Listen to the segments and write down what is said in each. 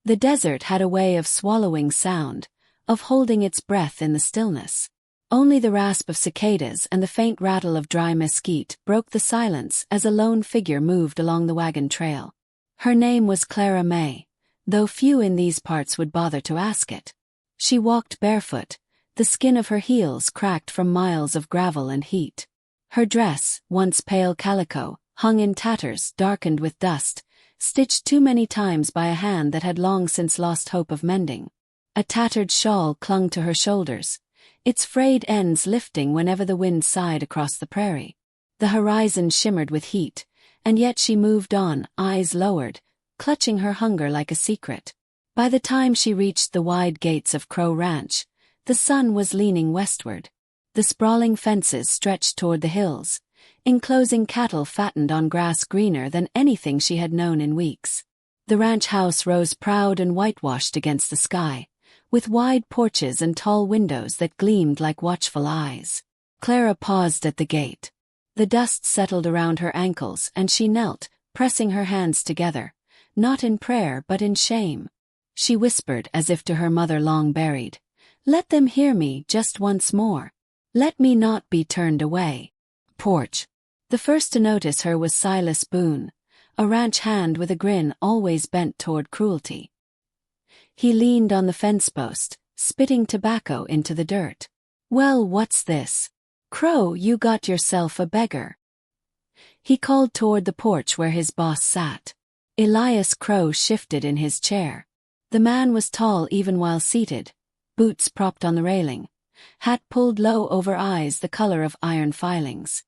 The desert had a way of swallowing sound, of holding its breath in the stillness. Only the rasp of cicadas and the faint rattle of dry mesquite broke the silence as a lone figure moved along the wagon trail. Her name was Clara Mae, though few in these parts would bother to ask it. She walked barefoot, the skin of her heels cracked from miles of gravel and heat. Her dress, once pale calico, hung in tatters darkened with dust, stitched too many times by a hand that had long since lost hope of mending. A tattered shawl clung to her shoulders, its frayed ends lifting whenever the wind sighed across the prairie. The horizon shimmered with heat, and yet she moved on, eyes lowered, clutching her hunger like a secret. By the time she reached the wide gates of Crow Ranch, the sun was leaning westward. The sprawling fences stretched toward the hills, enclosing cattle fattened on grass greener than anything she had known in weeks. The ranch house rose proud and whitewashed against the sky, with wide porches and tall windows that gleamed like watchful eyes. Clara paused at the gate. The dust settled around her ankles and she knelt, pressing her hands together, not in prayer but in shame. She whispered as if to her mother long buried, "Let them hear me just once more. Let me not be turned away." Porch. The first to notice her was Silas Boone, a ranch hand with a grin always bent toward cruelty. He leaned on the fence post, spitting tobacco into the dirt. "Well, what's this? Crow, you got yourself a beggar." He called toward the porch where his boss sat. Elias Crowe shifted in his chair. The man was tall even while seated, boots propped on the railing, hat pulled low over eyes the color of iron filings.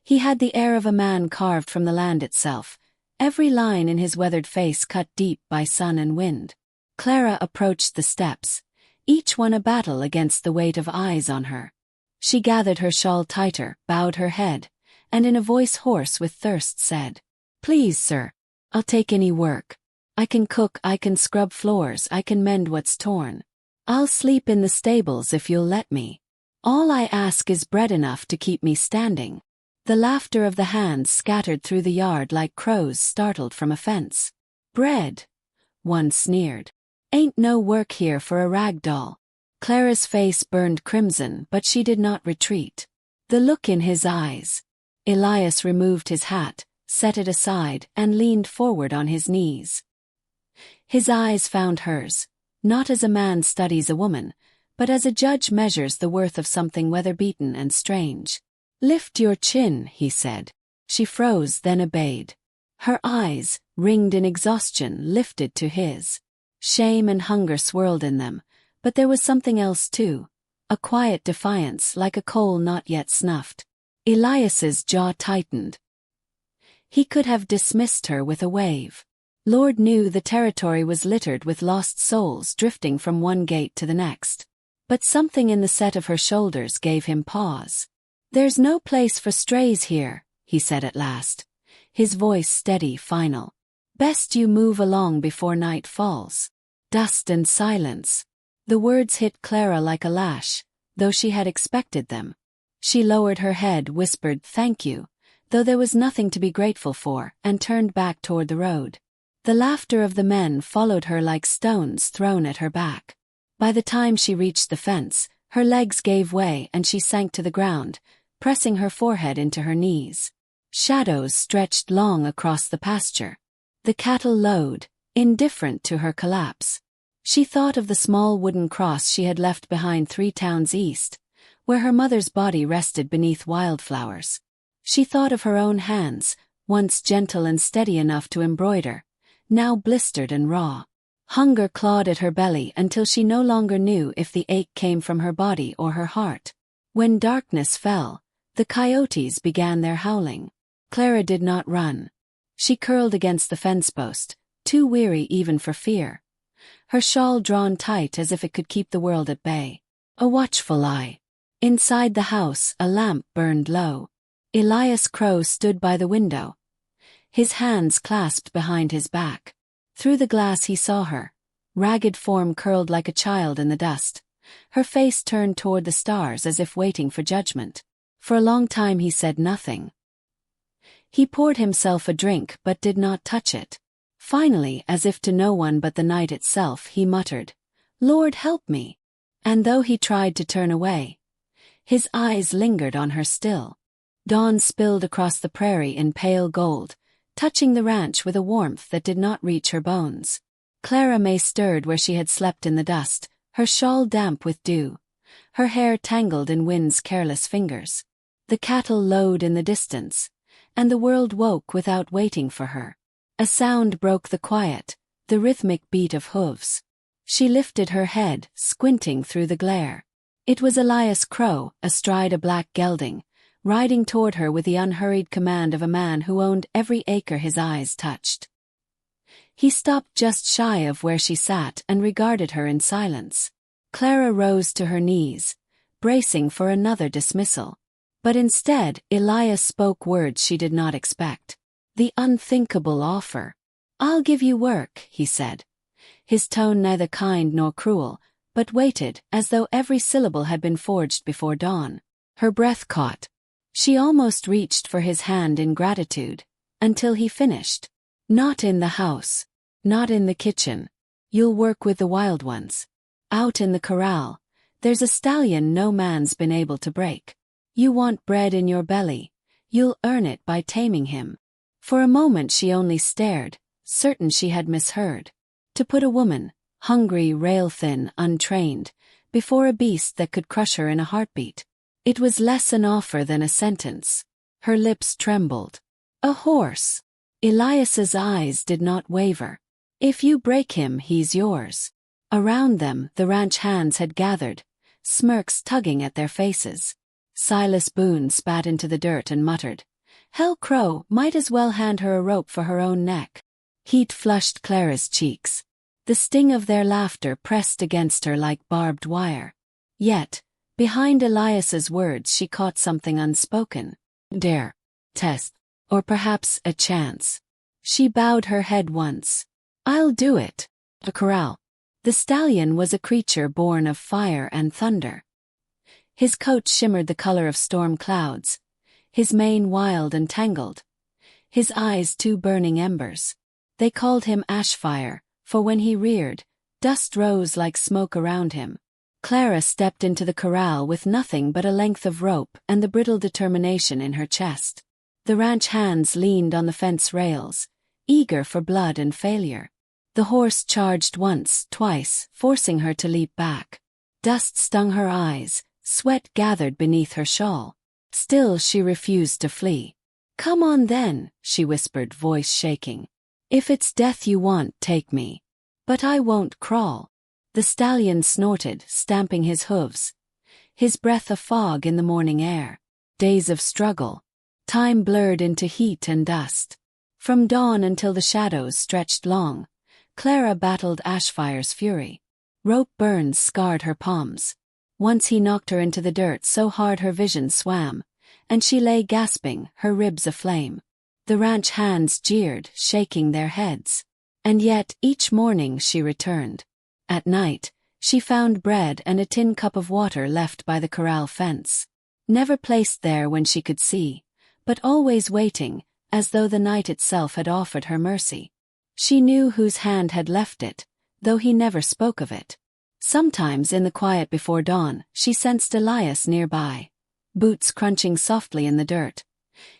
He had the air of a man carved from the land itself, every line in his weathered face cut deep by sun and wind. Clara approached the steps, each one a battle against the weight of eyes on her. She gathered her shawl tighter, bowed her head, and in a voice hoarse with thirst said, "Please, sir, I'll take any work. I can cook, I can scrub floors, I can mend what's torn. I'll sleep in the stables if you'll let me. All I ask is bread enough to keep me standing." The laughter of the hands scattered through the yard like crows startled from a fence. "Bread?" one sneered. "Ain't no work here for a rag doll." Clara's face burned crimson, but she did not retreat. The look in his eyes. Elias removed his hat, set it aside, and leaned forward on his knees. His eyes found hers, not as a man studies a woman, but as a judge measures the worth of something weather-beaten and strange. "Lift your chin," he said. She froze, then obeyed. Her eyes, ringed in exhaustion, lifted to his. Shame and hunger swirled in them, but there was something else too, a quiet defiance like a coal not yet snuffed. Elias's jaw tightened. He could have dismissed her with a wave. Lord knew the territory was littered with lost souls drifting from one gate to the next. But something in the set of her shoulders gave him pause. "There's no place for strays here," he said at last, his voice steady, final. "Best you move along before night falls." Dust and silence. The words hit Clara like a lash, though she had expected them. She lowered her head, whispered "thank you," though there was nothing to be grateful for, and turned back toward the road. The laughter of the men followed her like stones thrown at her back. By the time she reached the fence, her legs gave way and she sank to the ground, pressing her forehead into her knees. Shadows stretched long across the pasture. The cattle lowed, indifferent to her collapse. She thought of the small wooden cross she had left behind 3 towns east, where her mother's body rested beneath wildflowers. She thought of her own hands, once gentle and steady enough to embroider, now blistered and raw. Hunger clawed at her belly until she no longer knew if the ache came from her body or her heart. When darkness fell, the coyotes began their howling. Clara did not run. She curled against the fence post, too weary even for fear. Her shawl drawn tight as if it could keep the world at bay. A watchful eye. Inside the house, a lamp burned low. Elias Crowe stood by the window, his hands clasped behind his back. Through the glass he saw her, ragged form curled like a child in the dust, her face turned toward the stars as if waiting for judgment. For a long time he said nothing. He poured himself a drink but did not touch it. Finally, as if to no one but the night itself, he muttered, "Lord help me." And though he tried to turn away, his eyes lingered on her still. Dawn spilled across the prairie in pale gold, touching the ranch with a warmth that did not reach her bones. Clara Mae stirred where she had slept in the dust, her shawl damp with dew, her hair tangled in wind's careless fingers. The cattle lowed in the distance, and the world woke without waiting for her. A sound broke the quiet, the rhythmic beat of hooves. She lifted her head, squinting through the glare. It was Elias Crowe, astride a black gelding, riding toward her with the unhurried command of a man who owned every acre his eyes touched. He stopped just shy of where she sat and regarded her in silence. Clara rose to her knees, bracing for another dismissal. But instead, Elias spoke words she did not expect. The unthinkable offer. "I'll give you work," he said. His tone neither kind nor cruel, but weighted as though every syllable had been forged before dawn. Her breath caught. She almost reached for his hand in gratitude, until he finished. "Not in the house. Not in the kitchen. You'll work with the wild ones. Out in the corral. There's a stallion no man's been able to break. You want bread in your belly. You'll earn it by taming him." For a moment she only stared, certain she had misheard. To put a woman, hungry, rail-thin, untrained, before a beast that could crush her in a heartbeat. It was less an offer than a sentence. Her lips trembled. "A horse." Elias's eyes did not waver. "If you break him, he's yours." Around them, the ranch hands had gathered, smirks tugging at their faces. Silas Boone spat into the dirt and muttered, "Hell, Crow might as well hand her a rope for her own neck." Heat flushed Clara's cheeks. The sting of their laughter pressed against her like barbed wire. Yet, behind Elias's words she caught something unspoken. Dare. Test. Or perhaps a chance. She bowed her head once. "I'll do it." The corral. The stallion was a creature born of fire and thunder. His coat shimmered the color of storm clouds, his mane wild and tangled, his eyes two burning embers. They called him Ashfire, for when he reared, dust rose like smoke around him. Clara stepped into the corral with nothing but a length of rope and the brittle determination in her chest. The ranch hands leaned on the fence rails, eager for blood and failure. The horse charged once, twice, forcing her to leap back. Dust stung her eyes, sweat gathered beneath her shawl. Still she refused to flee. "Come on then," she whispered, voice shaking. "If it's death you want, take me. But I won't crawl." The stallion snorted, stamping his hooves, his breath a fog in the morning air. Days of struggle. Time blurred into heat and dust. From dawn until the shadows stretched long, Clara battled Ashfire's fury. Rope burns scarred her palms. Once he knocked her into the dirt so hard her vision swam, and she lay gasping, her ribs aflame. The ranch hands jeered, shaking their heads. And yet, each morning she returned. At night, she found bread and a tin cup of water left by the corral fence. Never placed there when she could see, but always waiting, as though the night itself had offered her mercy. She knew whose hand had left it, though he never spoke of it. Sometimes in the quiet before dawn, she sensed Elias nearby, boots crunching softly in the dirt,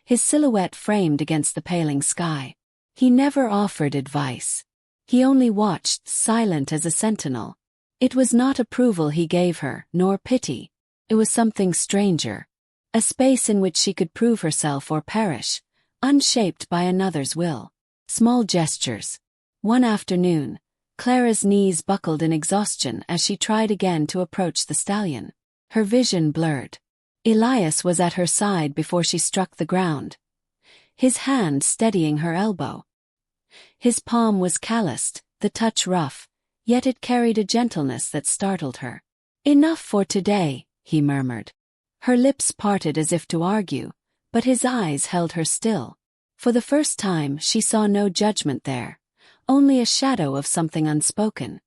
his silhouette framed against the paling sky. He never offered advice. He only watched, silent as a sentinel. It was not approval he gave her, nor pity. It was something stranger. A space in which she could prove herself or perish, unshaped by another's will. Small gestures. One afternoon, Clara's knees buckled in exhaustion as she tried again to approach the stallion. Her vision blurred. Elias was at her side before she struck the ground, his hand steadying her elbow. His palm was calloused, the touch rough, yet it carried a gentleness that startled her. "Enough for today," he murmured. Her lips parted as if to argue, but his eyes held her still. For the first time she saw no judgment there, only a shadow of something unspoken.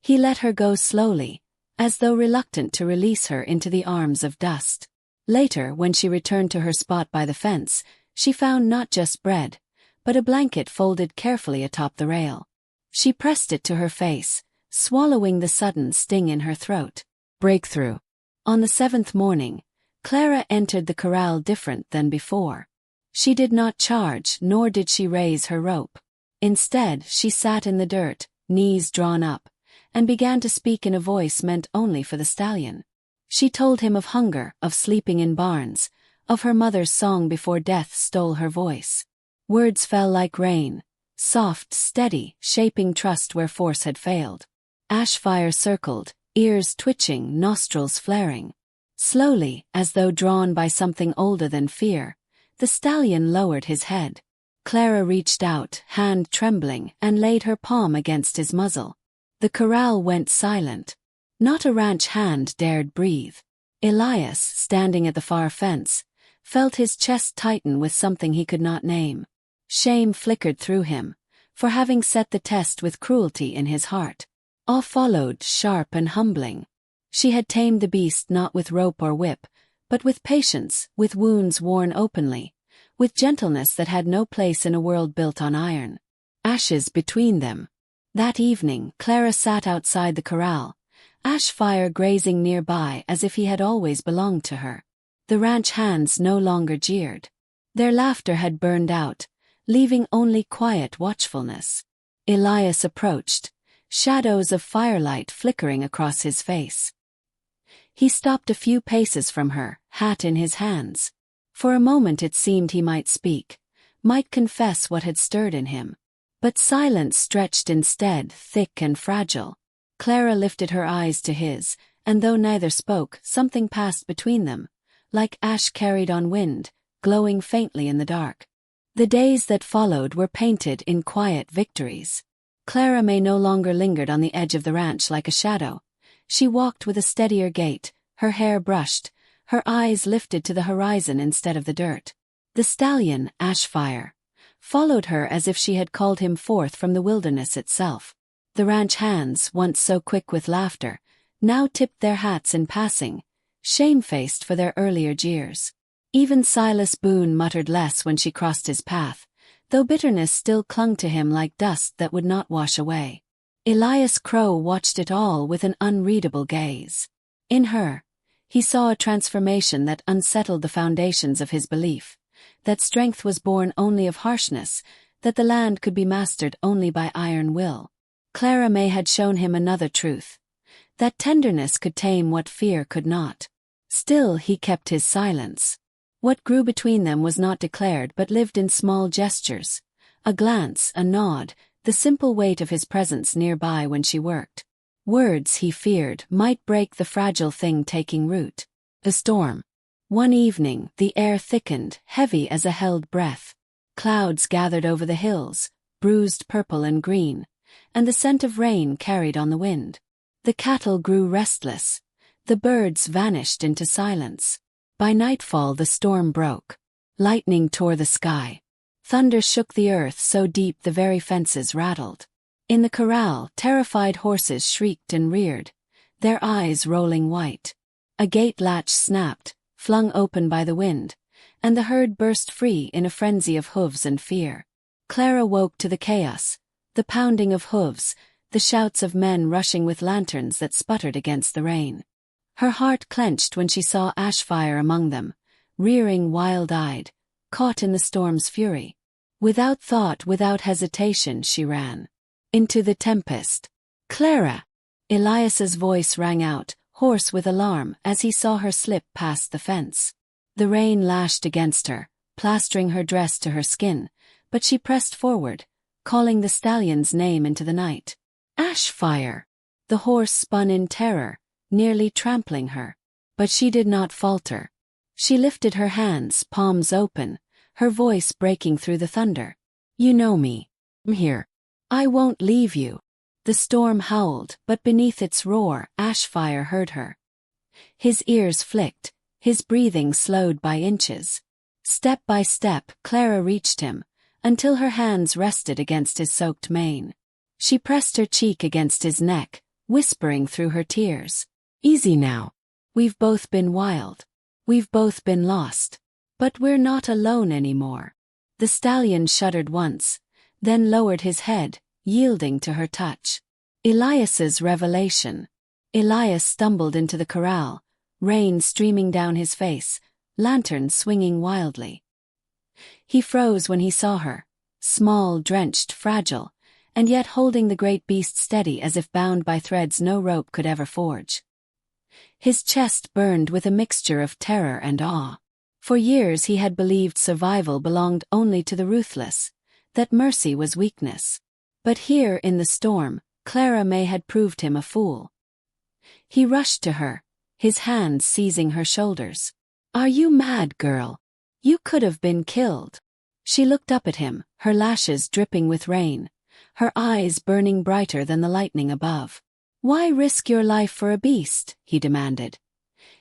He let her go slowly, as though reluctant to release her into the arms of dust. Later, when she returned to her spot by the fence, she found not just bread, but a blanket folded carefully atop the rail. She pressed it to her face, swallowing the sudden sting in her throat. Breakthrough. On the 7th morning, Clara entered the corral different than before. She did not charge, nor did she raise her rope. Instead, she sat in the dirt, knees drawn up, and began to speak in a voice meant only for the stallion. She told him of hunger, of sleeping in barns, of her mother's song before death stole her voice. Words fell like rain, soft, steady, shaping trust where force had failed. Ash fire circled, ears twitching, nostrils flaring. Slowly, as though drawn by something older than fear, the stallion lowered his head. Clara reached out, hand trembling, and laid her palm against his muzzle. The corral went silent. Not a ranch hand dared breathe. Elias, standing at the far fence, felt his chest tighten with something he could not name. Shame flickered through him, for having set the test with cruelty in his heart. Awe followed, sharp and humbling. She had tamed the beast not with rope or whip, but with patience, with wounds worn openly, with gentleness that had no place in a world built on iron. Ashes between them. That evening, Clara sat outside the corral, ash fire grazing nearby as if he had always belonged to her. The ranch hands no longer jeered. Their laughter had burned out, leaving only quiet watchfulness. Elias approached, shadows of firelight flickering across his face. He stopped a few paces from her, hat in his hands. For a moment it seemed he might speak, might confess what had stirred in him. But silence stretched instead, thick and fragile. Clara lifted her eyes to his, and though neither spoke, something passed between them, like ash carried on wind, glowing faintly in the dark. The days that followed were painted in quiet victories. Clara Mae no longer lingered on the edge of the ranch like a shadow. She walked with a steadier gait, her hair brushed, her eyes lifted to the horizon instead of the dirt. The stallion, Ashfire, followed her as if she had called him forth from the wilderness itself. The ranch hands, once so quick with laughter, now tipped their hats in passing, shamefaced for their earlier jeers. Even Silas Boone muttered less when she crossed his path, though bitterness still clung to him like dust that would not wash away. Elias Crowe watched it all with an unreadable gaze. In her, he saw a transformation that unsettled the foundations of his belief, that strength was born only of harshness, that the land could be mastered only by iron will. Clara Mae had shown him another truth, that tenderness could tame what fear could not. Still he kept his silence. What grew between them was not declared but lived in small gestures, a glance, a nod, the simple weight of his presence nearby when she worked. Words, he feared, might break the fragile thing taking root. A storm. One evening, the air thickened, heavy as a held breath. Clouds gathered over the hills, bruised purple and green, and the scent of rain carried on the wind. The cattle grew restless. The birds vanished into silence. By nightfall the storm broke. Lightning tore the sky. Thunder shook the earth so deep the very fences rattled. In the corral, terrified horses shrieked and reared, their eyes rolling white. A gate latch snapped, flung open by the wind, and the herd burst free in a frenzy of hooves and fear. Clara woke to the chaos, the pounding of hooves, the shouts of men rushing with lanterns that sputtered against the rain. Her heart clenched when she saw Ashfire among them, rearing wild-eyed, caught in the storm's fury. Without thought, without hesitation, she ran into the tempest. "Clara!" Elias's voice rang out, hoarse with alarm, as he saw her slip past the fence. The rain lashed against her, plastering her dress to her skin, but she pressed forward, calling the stallion's name into the night. "Ashfire!" The horse spun in terror, nearly trampling her. But she did not falter. She lifted her hands, palms open, her voice breaking through the thunder. "You know me. I'm here. I won't leave you." The storm howled, but beneath its roar, Ashfire heard her. His ears flicked, his breathing slowed by inches. Step by step, Clara reached him, until her hands rested against his soaked mane. She pressed her cheek against his neck, whispering through her tears, "Easy now. We've both been wild. We've both been lost. But we're not alone anymore." The stallion shuddered once, then lowered his head, yielding to her touch. Elias's revelation. Elias stumbled into the corral, rain streaming down his face, lanterns swinging wildly. He froze when he saw her, small, drenched, fragile, and yet holding the great beast steady as if bound by threads no rope could ever forge. His chest burned with a mixture of terror and awe. For years he had believed survival belonged only to the ruthless, that mercy was weakness. But here in the storm, Clara Mae had proved him a fool. He rushed to her, his hands seizing her shoulders. "Are you mad, girl? You could have been killed." She looked up at him, her lashes dripping with rain, her eyes burning brighter than the lightning above. "Why risk your life for a beast?" he demanded,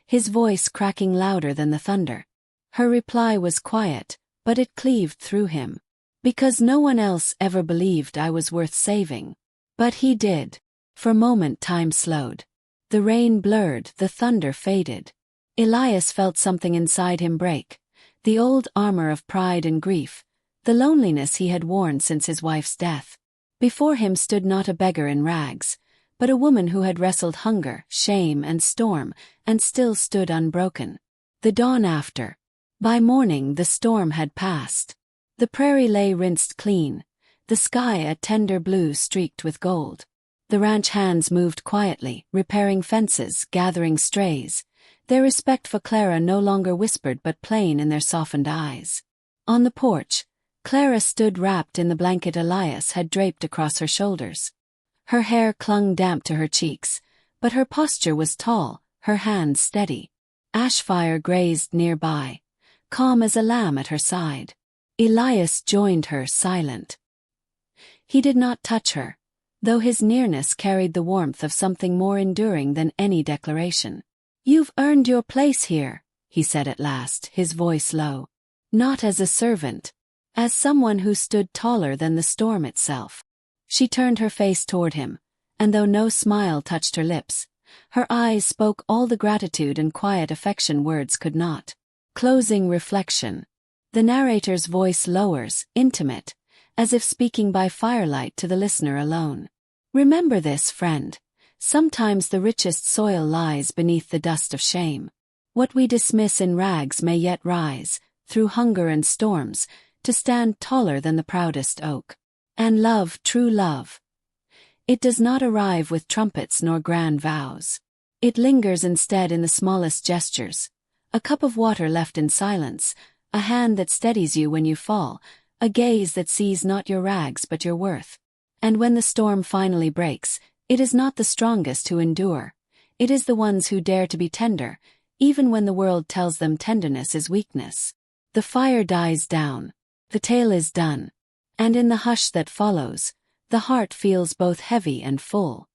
his voice cracking louder than the thunder. Her reply was quiet, but it cleaved through him. "Because no one else ever believed I was worth saving." But he did. For a moment time slowed. The rain blurred, the thunder faded. Elias felt something inside him break, the old armor of pride and grief, the loneliness he had worn since his wife's death. Before him stood not a beggar in rags, but a woman who had wrestled hunger, shame, and storm, and still stood unbroken. The dawn after. By morning the storm had passed. The prairie lay rinsed clean, the sky a tender blue streaked with gold. The ranch hands moved quietly, repairing fences, gathering strays, their respect for Clara no longer whispered but plain in their softened eyes. On the porch, Clara stood wrapped in the blanket Elias had draped across her shoulders. Her hair clung damp to her cheeks, but her posture was tall, her hands steady. Ashfire grazed nearby, calm as a lamb at her side. Elias joined her, silent. He did not touch her, though his nearness carried the warmth of something more enduring than any declaration. "You've earned your place here," he said at last, his voice low. "Not as a servant, as someone who stood taller than the storm itself." She turned her face toward him, and though no smile touched her lips, her eyes spoke all the gratitude and quiet affection words could not. Closing reflection. The narrator's voice lowers, intimate, as if speaking by firelight to the listener alone. "Remember this, friend. Sometimes the richest soil lies beneath the dust of shame. What we dismiss in rags may yet rise, through hunger and storms, to stand taller than the proudest oak. And love, true love, it does not arrive with trumpets nor grand vows. It lingers instead in the smallest gestures, a cup of water left in silence, a hand that steadies you when you fall, a gaze that sees not your rags but your worth. And when the storm finally breaks, it is not the strongest who endure, it is the ones who dare to be tender, even when the world tells them tenderness is weakness." The fire dies down, the tale is done, and in the hush that follows, the heart feels both heavy and full.